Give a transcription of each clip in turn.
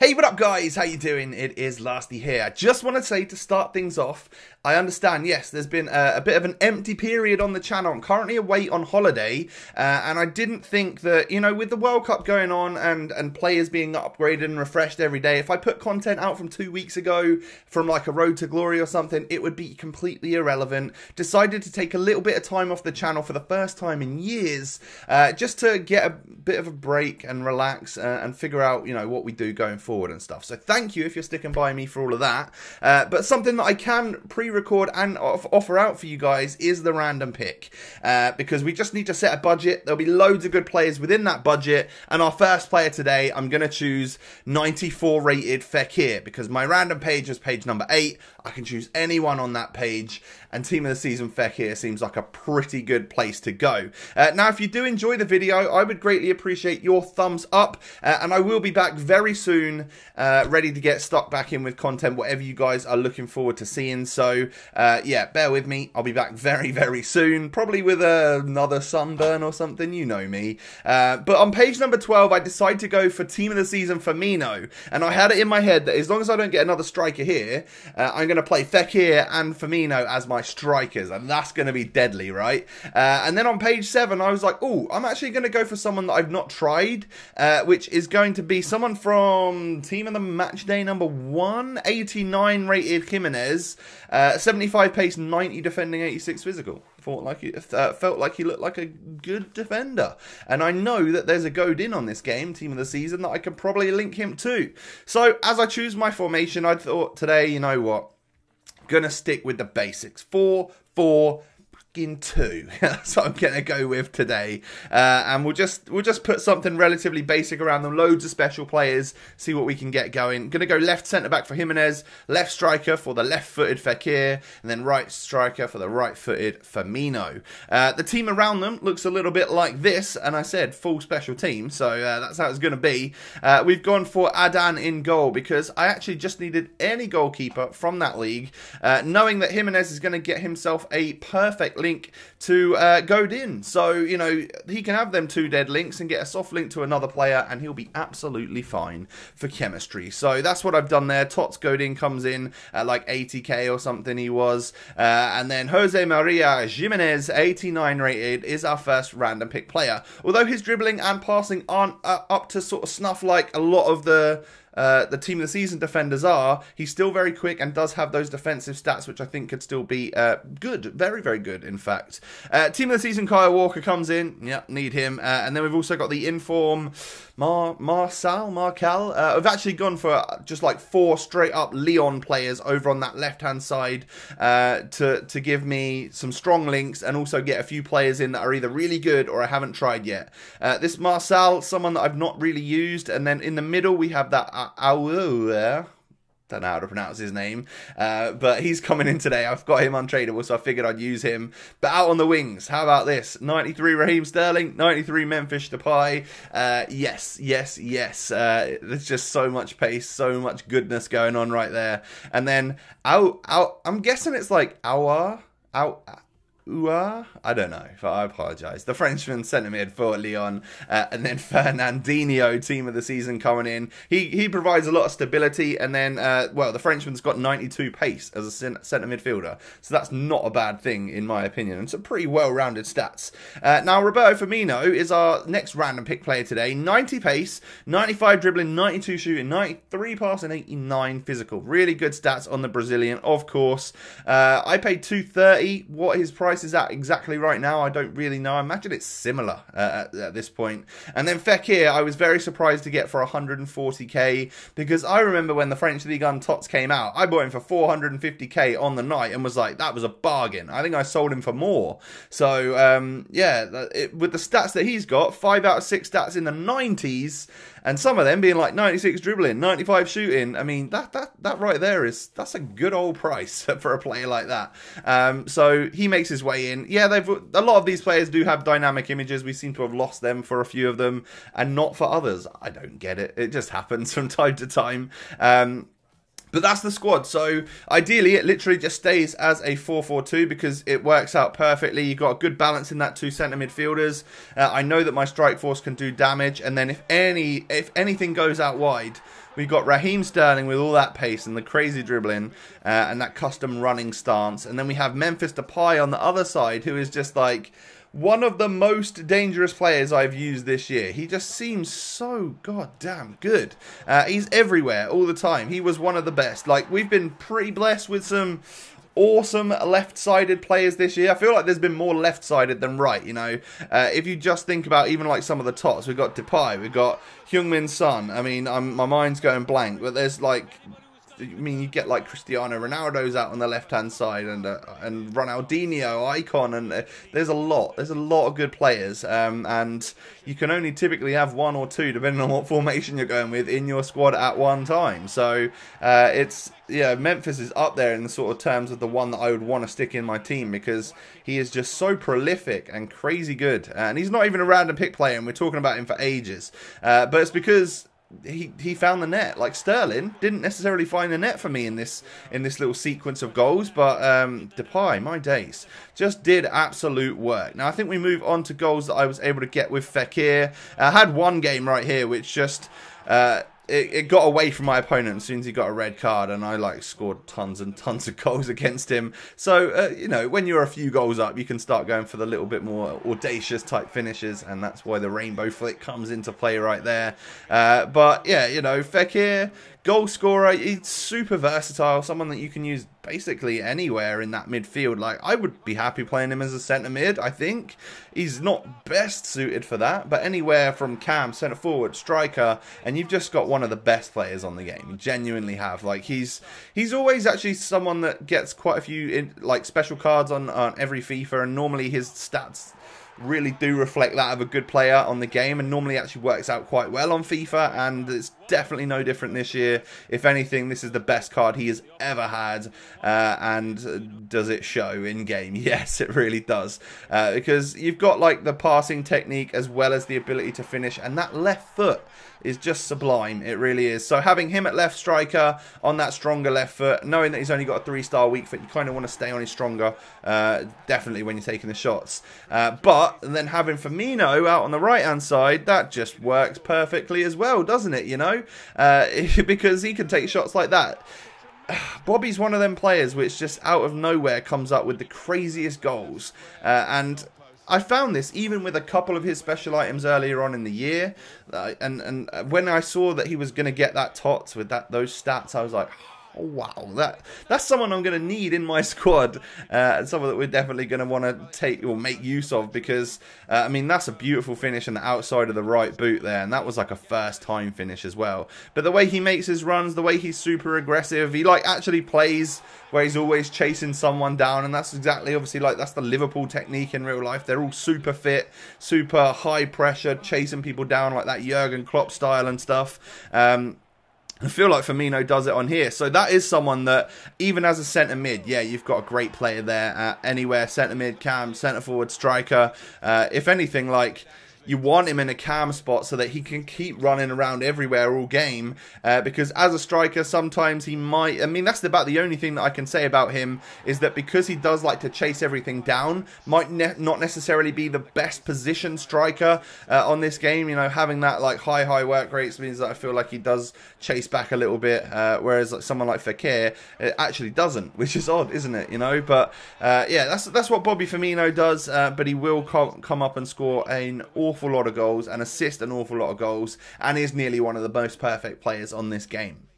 Hey, what up guys? How you doing? It is Lasty here. I just want to say to start things off, I understand, yes, there's been a bit of an empty period on the channel. I'm currently away on holiday, and I didn't think that, you know, with the World Cup going on and players being upgraded and refreshed every day, if I put content out from 2 weeks ago, from like a Road to Glory or something, it would be completely irrelevant. Decided to take a little bit of time off the channel for the first time in years, just to get a bit of a break and relax and figure out, you know, what we do going forward and stuff. So thank you if you're sticking by me for all of that. But something that I can pre-record and offer out for you guys is the random pick, because we just need to set a budget. There'll be loads of good players within that budget, and our first player today, I'm going to choose 94 rated Fekir, because my random page was page number 8. I can choose anyone on that page, and Team of the Season Fekir seems like a pretty good place to go. Now, if you do enjoy the video, I would greatly appreciate your thumbs up, and I will be back very soon, ready to get stuck back in with content, whatever you guys are looking forward to seeing. So, yeah, bear with me. I'll be back very, very soon, probably with another sunburn or something, you know me. But on page number 12, I decided to go for Team of the Season Firmino, and I had it in my head that as long as I don't get another striker here, I'm going to play Fekir and Firmino as my strikers, and that's going to be deadly, right? And then on page 7, I was like, oh, I'm actually going to go for someone that I've not tried, which is going to be someone from Team of the Match Day number 1, 89 rated Jimenez, 75 pace, 90 defending, 86 physical. Felt like he looked like a good defender, and I know that there's a Godin on this game, Team of the Season, that I could probably link him to. So as I choose my formation, I thought today, you know what, gonna stick with the basics. 4-4-2. That's what I'm gonna go with today, and we'll just put something relatively basic around them. Loads of special players. See what we can get going. Gonna go left centre back for Jimenez, left striker for the left-footed Fekir, and then right striker for the right-footed Firmino. The team around them looks a little bit like this, and I said full special team, so that's how it's gonna be. We've gone for Adan in goal because I actually just needed any goalkeeper from that league, knowing that Jimenez is gonna get himself a perfect link to Godin. So, you know, he can have them 2 dead links and get a soft link to another player, and he'll be absolutely fine for chemistry. So that's what I've done there. Tots Godin comes in at like 80k or something he was. And then Jose Maria Jimenez, 89 rated, is our first random pick player. Although his dribbling and passing aren't up to sort of snuff like a lot of the Team of the Season defenders are, he's still very quick and does have those defensive stats, which I think could still be good. Very, very good, in fact. Team of the Season Kyle Walker comes in. Yep, need him. And then we've also got the inform Marcal. We've actually gone for just like 4 straight up Leon players over on that left-hand side to give me some strong links and also get a few players in that are either really good or I haven't tried yet. This Marcal, someone that I've not really used. And then in the middle, we have that don't know how to pronounce his name, but he's coming in today. I've got him untradeable, so I figured I'd use him. But out on the wings, how about this? 93 Raheem Sterling, 93 Memphis Depay. Yes. There's just so much pace, so much goodness going on right there. And then, I'm guessing it's like I don't know, I apologise. The Frenchman centre mid for Lyon, and then Fernandinho, Team of the Season, coming in. He provides a lot of stability, and then, well, the Frenchman's got 92 pace as a centre midfielder, so that's not a bad thing in my opinion, and some pretty well-rounded stats. Now, Roberto Firmino is our next random pick player today. 90 pace, 95 dribbling, 92 shooting, 93 passing, 89 physical. Really good stats on the Brazilian, of course. I paid 230. What his price is at exactly right now, I don't really know. I imagine it's similar at this point. And then Fekir, I was very surprised to get for 140k, because I remember when the French Ligue 1 Tots came out, I bought him for 450k on the night and was like, that was a bargain. I think I sold him for more. So, yeah, with the stats that he's got, 5 out of 6 stats in the 90s, and some of them being like 96 dribbling, 95 shooting. I mean, that right there that's a good old price for a player like that. So he makes his way in. Yeah, a lot of these players do have dynamic images. We seem to have lost them for a few of them and not for others. I don't get it. It just happens from time to time. But that's the squad. So ideally, it literally just stays as a 4-4-2 because it works out perfectly. You've got a good balance in that 2 centre midfielders. I know that my Strikeforce can do damage, and then if anything goes out wide, we've got Raheem Sterling with all that pace and the crazy dribbling and that custom running stance. And then we have Memphis Depay on the other side, who is just like one of the most dangerous players I've used this year. He just seems so goddamn good. He's everywhere all the time. He was one of the best. Like, we've been pretty blessed with some awesome left-sided players this year. I feel like there's been more left-sided than right, you know. If you just think about even like some of the tops, we've got Depay, we've got Heung-min Son. I mean, my mind's going blank, but there's like, I mean, you get like Cristiano Ronaldo's out on the left-hand side, and Ronaldinho, Icon, and there's a lot of good players, and you can only typically have one or two, depending on what formation you're going with, in your squad at one time. So Memphis is up there in the sort of terms of the one that I would want to stick in my team, because he is just so prolific and crazy good, and he's not even a random pick player, and we're talking about him for ages, but it's because he found the net. Like, Sterling didn't necessarily find the net for me in this little sequence of goals, but Depay, my days, just did absolute work. Now I think we move on to goals that I was able to get with Fekir. I had one game right here which just it got away from my opponent as soon as he got a red card, and I like scored tons and tons of goals against him. So you know, when you're a few goals up, you can start going for the little bit more audacious type finishes, and that's why the rainbow flick comes into play right there. But yeah, you know, Fekir, goal scorer, he's super versatile, someone that you can use basically anywhere in that midfield. Like, I would be happy playing him as a centre mid. I think he's not best suited for that, but anywhere from cam, centre forward, striker, and you've just got one of the best players on the game. You genuinely have. Like, he's always actually someone that gets quite a few like special cards on every FIFA, and normally his stats really do reflect that of a good player on the game, and normally actually works out quite well on FIFA, and it's definitely no different this year. If anything, this is the best card he has ever had, and does it show in game? Yes, it really does, because you've got like the passing technique as well as the ability to finish, and that left foot is just sublime. It really is. So having him at left striker on that stronger left foot, knowing that he's only got a 3-star weak foot, you kind of want to stay on his stronger, definitely when you're taking the shots. But then having Firmino out on the right hand side, that just works perfectly as well, doesn't it? You know, because he can take shots like that. Bobby's one of them players which just out of nowhere comes up with the craziest goals, and I found this even with a couple of his special items earlier on in the year, and when I saw that he was going to get that TOTS with those stats, I was like, oh, wow, that's someone I'm going to need in my squad, and someone that we're definitely going to want to take or make use of, because I mean, that's a beautiful finish on the outside of the right boot there, and that was like a first time finish as well. But the way he makes his runs, the way he's super aggressive, he like actually plays where he's always chasing someone down, and that's exactly, obviously, like, that's the Liverpool technique in real life. They're all super fit, super high pressure, chasing people down like that Jurgen Klopp style and stuff. I feel like Firmino does it on here. So that is someone that, even as a centre mid, yeah, you've got a great player there. Anywhere, centre mid, cam, centre forward, striker. If anything, like, you want him in a cam spot so that he can keep running around everywhere all game, because as a striker, sometimes he might, I mean, that's about the only thing that I can say about him, is that because he does like to chase everything down, might not necessarily be the best position striker on this game. You know, having that like high work rates means that I feel like he does chase back a little bit, whereas like someone like Fekir actually doesn't, which is odd, isn't it? You know, but yeah, that's what Bobby Firmino does, but he will come up and score an awful lot of goals and assist an awful lot of goals, and is nearly one of the most perfect players on this game.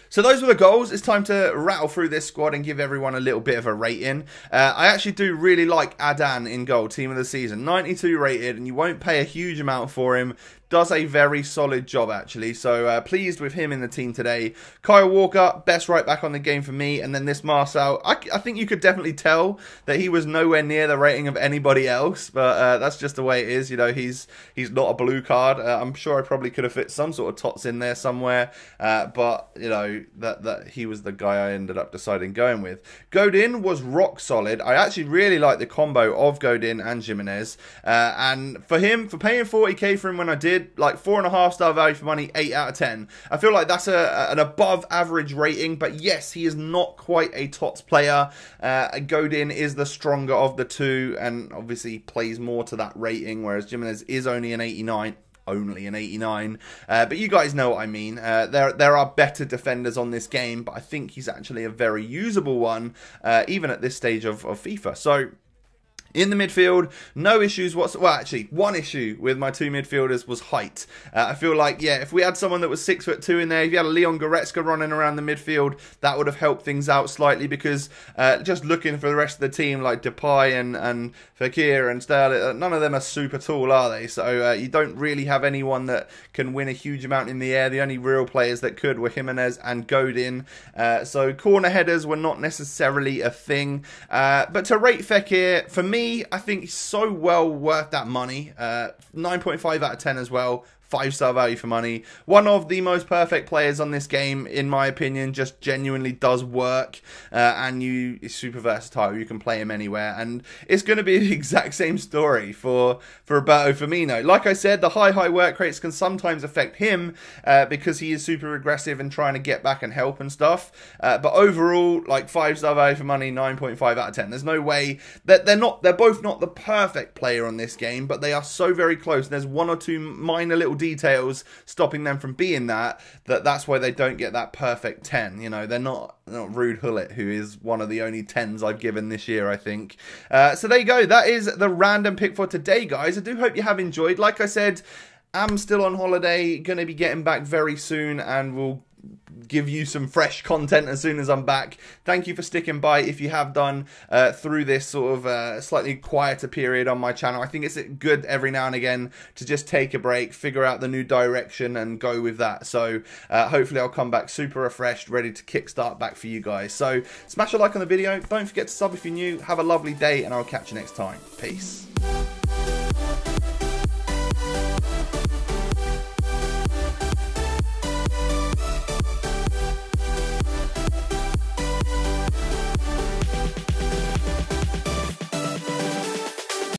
So those were the goals. It's time to rattle through this squad and give everyone a little bit of a rating. I actually do really like Adan in goal, team of the season. 92 rated, and you won't pay a huge amount for him. Does a very solid job, actually. So pleased with him in the team today. Kyle Walker, best right back on the game for me. And then this Marcel, I think you could definitely tell that he was nowhere near the rating of anybody else. But that's just the way it is. You know, he's not a blue card. I'm sure I probably could have fit some sort of tots in there somewhere. But, you know, that he was the guy I ended up deciding going with. Godin was rock solid. I actually really like the combo of Godin and Jimenez. And for him, for paying 40k for him when I did, like 4.5-star value for money, 8 out of 10. I feel like that's an above average rating, but yes, he is not quite a TOTS player. Godin is the stronger of the two, and obviously plays more to that rating, whereas Jimenez is only an 89. only an 89. But you guys know what I mean. There are better defenders on this game, but I think he's actually a very usable one, even at this stage of FIFA. So in the midfield, no issues whatsoever. Well, actually, one issue with my two midfielders was height. I feel like, yeah, if we had someone that was 6'2" in there, if you had a Leon Goretzka running around the midfield, that would have helped things out slightly, because just looking for the rest of the team, like Depay and Fekir and Sterling, none of them are super tall, are they? So you don't really have anyone that can win a huge amount in the air. The only real players that could were Jimenez and Godin. So corner headers were not necessarily a thing. But to rate Fekir, for me, I think he's so well worth that money. 9.5 out of 10 as well. 5-star value for money. One of the most perfect players on this game, in my opinion. Just genuinely does work. And he's super versatile. You can play him anywhere. And it's going to be the exact same story for Roberto Firmino. Like I said, the high work rates can sometimes affect him because he is super aggressive and trying to get back and help and stuff. But overall, like 5-star value for money, 9.5 out of 10. There's no way that they're both not the perfect player on this game, but they are so very close. There's one or two minor little details stopping them from being that's why they don't get that perfect 10. You know, they're not Ruud Gullit, who is one of the only 10s I've given this year, I think. So there you go. That is the random pick for today, guys. I do hope you have enjoyed. Like I said, I'm still on holiday, going to be getting back very soon, and we'll give you some fresh content as soon as I'm back. Thank you for sticking by if you have done through this sort of slightly quieter period on my channel. I think it's good every now and again to just take a break, figure out the new direction and go with that. So hopefully I'll come back super refreshed, ready to kickstart back for you guys. So smash a like on the video. Don't forget to sub if you're new. Have a lovely day, and I'll catch you next time. Peace.